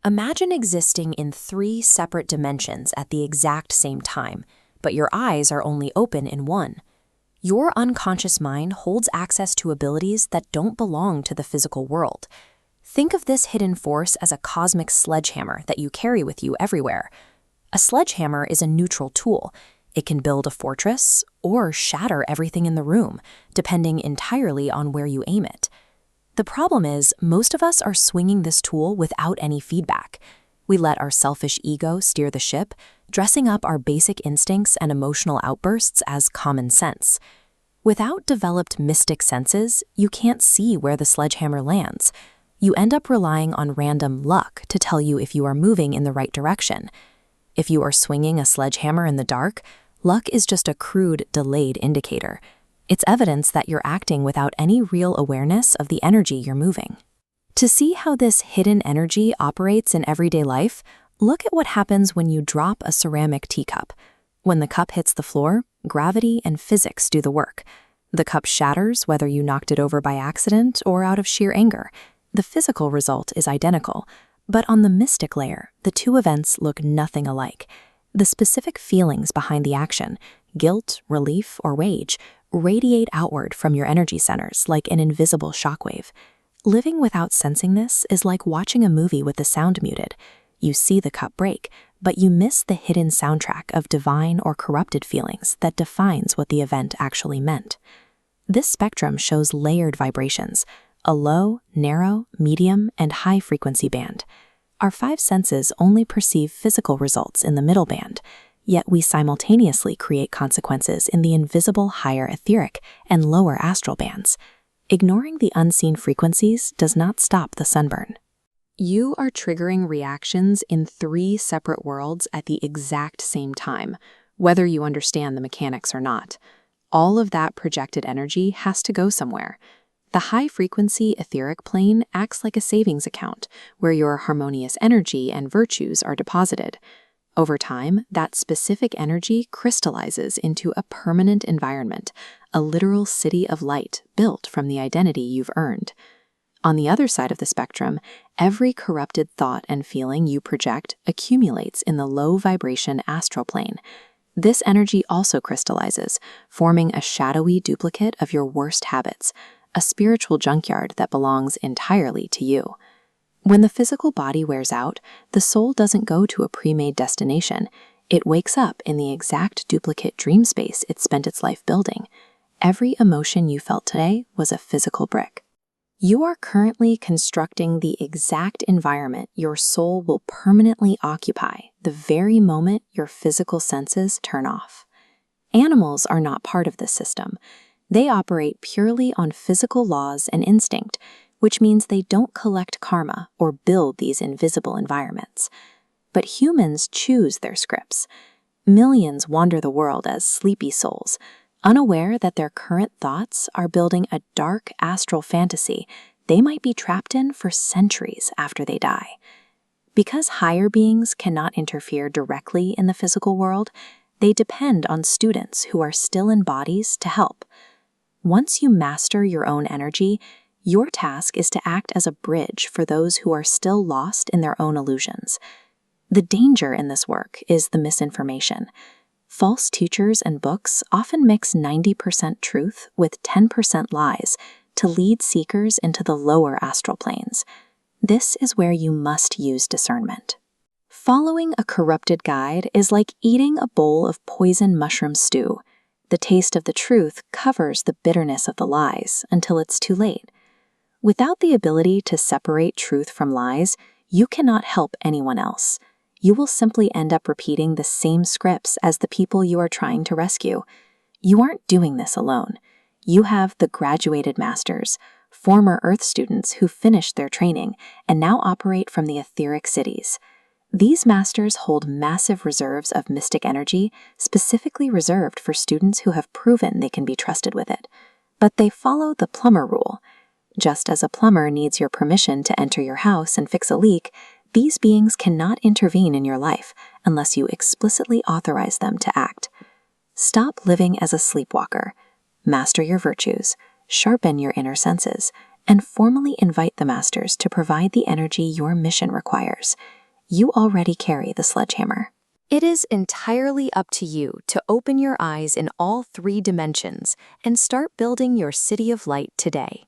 Imagine existing in three separate dimensions at the exact same time, but your eyes are only open in one. Your unconscious mind holds access to abilities that don't belong to the physical world. Think of this hidden force as a cosmic sledgehammer that you carry with you everywhere. A sledgehammer is a neutral tool. It can build a fortress or shatter everything in the room, depending entirely on where you aim it. The problem is, most of us are swinging this tool without any feedback. We let our selfish ego steer the ship, dressing up our basic instincts and emotional outbursts as common sense. Without developed mystic senses, you can't see where the sledgehammer lands. You end up relying on random luck to tell you if you are moving in the right direction. If you are swinging a sledgehammer in the dark, luck is just a crude, delayed indicator. It's evidence that you're acting without any real awareness of the energy you're moving. To see how this hidden energy operates in everyday life, look at what happens when you drop a ceramic teacup. When the cup hits the floor, gravity and physics do the work. The cup shatters whether you knocked it over by accident or out of sheer anger. The physical result is identical, but on the mystic layer, the two events look nothing alike. The specific feelings behind the action, guilt, relief, or rage, radiate outward from your energy centers like an invisible shockwave. Living without sensing this is like watching a movie with the sound muted. You see the cup break, but you miss the hidden soundtrack of divine or corrupted feelings that defines what the event actually meant. This spectrum shows layered vibrations, a low, narrow, medium, and high frequency band. Our five senses only perceive physical results in the middle band, yet we simultaneously create consequences in the invisible higher etheric and lower astral bands. Ignoring the unseen frequencies does not stop the sunburn. You are triggering reactions in three separate worlds at the exact same time, whether you understand the mechanics or not. All of that projected energy has to go somewhere. The high-frequency etheric plane acts like a savings account, where your harmonious energy and virtues are deposited. Over time, that specific energy crystallizes into a permanent environment, a literal city of light built from the identity you've earned. On the other side of the spectrum, every corrupted thought and feeling you project accumulates in the low-vibration astral plane. This energy also crystallizes, forming a shadowy duplicate of your worst habits, a spiritual junkyard that belongs entirely to you. When the physical body wears out, the soul doesn't go to a pre-made destination. It wakes up in the exact duplicate dream space it spent its life building. Every emotion you felt today was a physical brick. You are currently constructing the exact environment your soul will permanently occupy the very moment your physical senses turn off. Animals are not part of this system. They operate purely on physical laws and instinct, which means they don't collect karma or build these invisible environments. But humans choose their scripts. Millions wander the world as sleepy souls, unaware that their current thoughts are building a dark astral fantasy they might be trapped in for centuries after they die. Because higher beings cannot interfere directly in the physical world, they depend on students who are still in bodies to help. Once you master your own energy, your task is to act as a bridge for those who are still lost in their own illusions. The danger in this work is the misinformation. False teachers and books often mix 90% truth with 10% lies to lead seekers into the lower astral planes. This is where you must use discernment. Following a corrupted guide is like eating a bowl of poison mushroom stew. The taste of the truth covers the bitterness of the lies until it's too late. Without the ability to separate truth from lies, you cannot help anyone else. You will simply end up repeating the same scripts as the people you are trying to rescue. You aren't doing this alone. You have the graduated masters, former Earth students who finished their training and now operate from the etheric cities. These masters hold massive reserves of mystic energy, specifically reserved for students who have proven they can be trusted with it. But they follow the plumber rule. Just as a plumber needs your permission to enter your house and fix a leak, these beings cannot intervene in your life unless you explicitly authorize them to act. Stop living as a sleepwalker. Master your virtues, sharpen your inner senses, and formally invite the masters to provide the energy your mission requires. You already carry the sledgehammer. It is entirely up to you to open your eyes in all 3 dimensions and start building your city of light today.